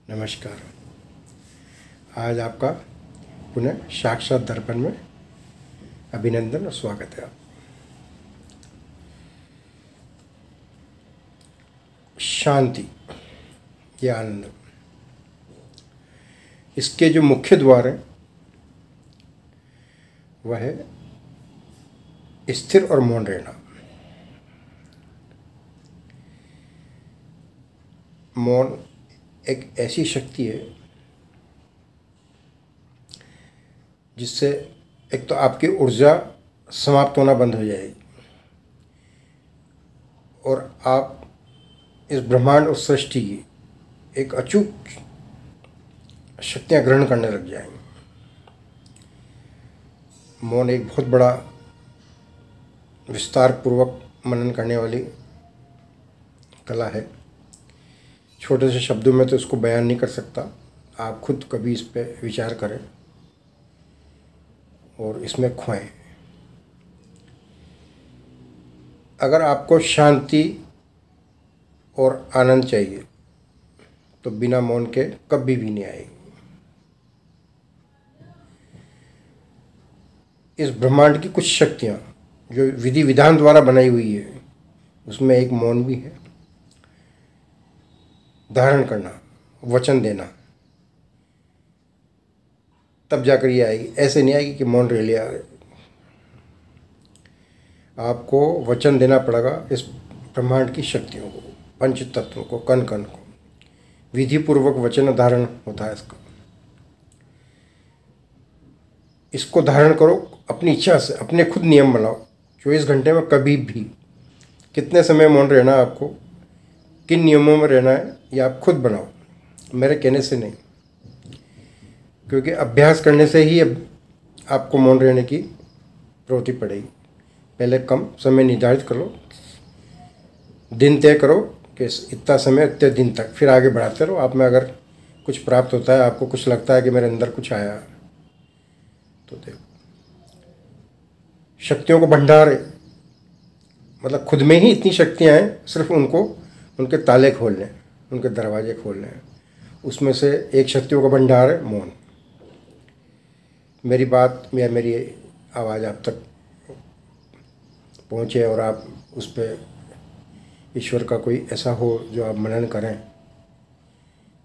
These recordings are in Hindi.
नमस्कार। आज आपका पुनः साक्षात दर्पण में अभिनंदन और स्वागत है। शांति या आनंद, इसके जो मुख्य द्वार हैं वह है स्थिर और मौन रहना। मौन एक ऐसी शक्ति है जिससे एक तो आपकी ऊर्जा समाप्त होना बंद हो जाएगी और आप इस ब्रह्मांड और सृष्टि की एक अचूक शक्तियाँ ग्रहण करने लग जाएंगे। मौन एक बहुत बड़ा विस्तार पूर्वक मनन करने वाली कला है। छोटे से शब्दों में तो इसको बयान नहीं कर सकता। आप खुद कभी इस पे विचार करें और इसमें खोएं। अगर आपको शांति और आनंद चाहिए तो बिना मौन के कभी भी नहीं आएगी। इस ब्रह्मांड की कुछ शक्तियाँ जो विधि विधान द्वारा बनाई हुई है उसमें एक मौन भी है। धारण करना, वचन देना, तब जाकर ये आएगी। ऐसे नहीं आएगी कि मौन रह लिया। आपको वचन देना पड़ेगा इस ब्रह्मांड की शक्तियों को, पंच तत्वों को, कण कण को। विधि पूर्वक वचन धारण होता है इसका। इसको धारण करो अपनी इच्छा से, अपने खुद नियम बनाओ। 24 घंटे में कभी भी कितने समय मौन रहना है, आपको किन नियमों में रहना है, ये आप खुद बनाओ, मेरे कहने से नहीं। क्योंकि अभ्यास करने से ही अब आपको मौन रहने की प्रवृत्ति पड़ेगी। पहले कम समय निर्धारित कर लो, दिन तय करो कि इतना समय इतने दिन तक, फिर आगे बढ़ाते रहो। आप में अगर कुछ प्राप्त होता है, आपको कुछ लगता है कि मेरे अंदर कुछ आया, तो देखो शक्तियों को भंडार है। मतलब खुद में ही इतनी शक्तियाँ हैं, सिर्फ उनको उनके ताले खोलने, उनके दरवाजे खोलने हैं। उसमें से एक शक्तियों का भंडार है मौन। मेरी बात या मेरी आवाज़ आप तक पहुँचे और आप उस पर ईश्वर का कोई ऐसा हो जो आप मनन करें,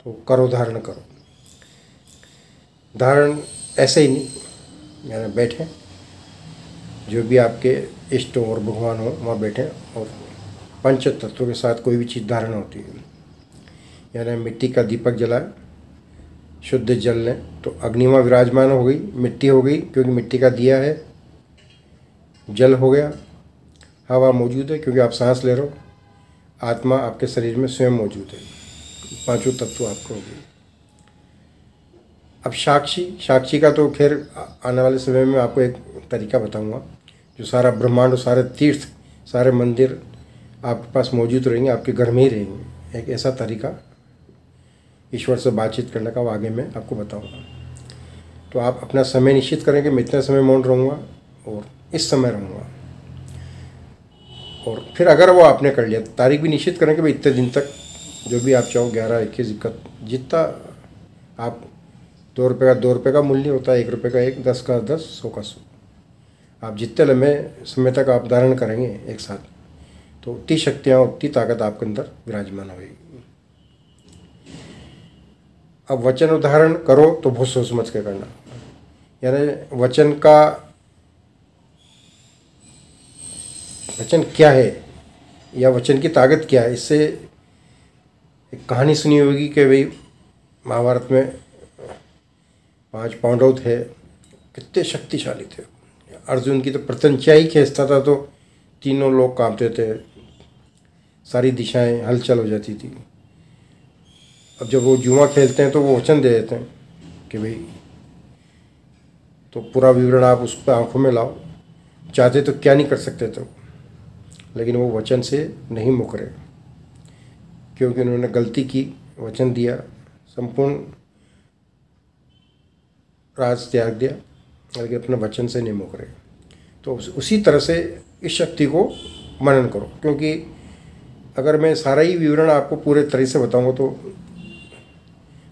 तो करो, धारण करो। धारण ऐसे ही नहीं, यानी बैठें, जो भी आपके इष्ट और भगवान हो वहाँ बैठें और पंच तत्वों के साथ कोई भी चीज़ धारण होती है। यानी मिट्टी का दीपक जलाए, शुद्ध जल लें तो अग्निमा विराजमान हो गई, मिट्टी हो गई क्योंकि मिट्टी का दिया है, जल हो गया, हवा मौजूद है क्योंकि आप सांस ले रहे हो, आत्मा आपके शरीर में स्वयं मौजूद है। पांचों तत्व आपको हो गए। अब साक्षी का तो खैर आने वाले समय में आपको एक तरीका बताऊंगा, जो सारा ब्रह्मांड और सारे तीर्थ, सारे मंदिर आपके पास मौजूद रहेंगे, आपके घर में ही रहेंगे। एक ऐसा तरीका ईश्वर से बातचीत करने का, वो आगे मैं आपको बताऊंगा। तो आप अपना समय निश्चित करें कि मैं इतना समय मौन रहूँगा और इस समय रहूँगा। और फिर अगर वो आपने कर लिया, तारीख भी निश्चित करें कि भाई इतने दिन तक, जो भी आप चाहो, 11, 21, 21, जितना आप, 2 रुपये का 2 रुपये का मूल्य होता है, 1 रुपये का 1, 10 का 10, 100 का 100। आप जितने लंबे समय तक आप धारण करेंगे एक साथ, तो उतनी शक्तियाँ, उतनी ताकत आपके अंदर विराजमान होगी। अब वचन उदाहरण करो तो बहुत सोच समझ के करना। यानी वचन क्या है या वचन की ताकत क्या है। इससे एक कहानी सुनी होगी कि भाई महाभारत में 5 पांडव थे, कितने शक्तिशाली थे। अर्जुन की तो प्रत्यंचा ही खींचता था तो तीनों लोग कांपते थे, सारी दिशाएं हलचल हो जाती थी। अब जब वो जुआ खेलते हैं तो वो वचन दे देते हैं कि भाई, तो पूरा विवरण आप उस पर आंखों में लाओ। चाहते तो क्या नहीं कर सकते थे, लेकिन वो वचन से नहीं मुकरे क्योंकि उन्होंने गलती की, वचन दिया, संपूर्ण राज त्याग दिया, लेकिन अपने वचन से नहीं मुकरे। तो उसी तरह से इस शक्ति को मनन करो। क्योंकि अगर मैं सारा ही विवरण आपको पूरे तरह से बताऊंगा तो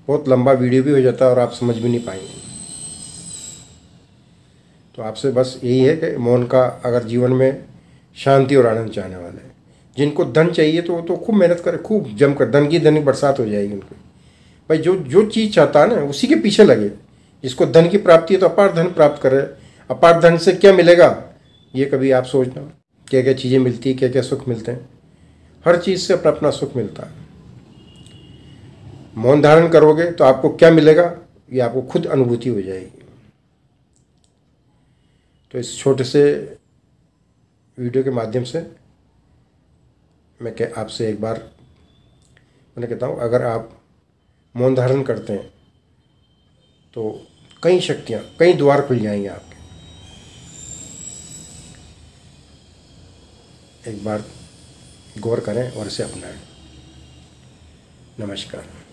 बहुत लंबा वीडियो भी हो जाता है और आप समझ भी नहीं पाएंगे। तो आपसे बस यही है कि मौन का अगर जीवन में शांति और आनंद चाहने वाले हैं, जिनको धन चाहिए तो वो तो खूब मेहनत करें, खूब जमकर, धन की बरसात हो जाएगी उनकी। भाई जो जो चीज़ चाहता है ना उसी के पीछे लगे। जिसको धन की प्राप्ति है तो अपार धन प्राप्त करे। अपार धन से क्या मिलेगा ये कभी आप सोचना, क्या क्या चीज़ें मिलती है, क्या क्या सुख मिलते हैं। हर चीज़ से अपना अपना सुख मिलता है। मौन धारण करोगे तो आपको क्या मिलेगा ये आपको खुद अनुभूति हो जाएगी। तो इस छोटे से वीडियो के माध्यम से मैं आपसे एक बार मैंने कहता हूँ, अगर आप मौन धारण करते हैं तो कई शक्तियाँ, कई द्वार खुल जाएंगे आपके। एक बार गौर करें और इसे अपनाएं। नमस्कार।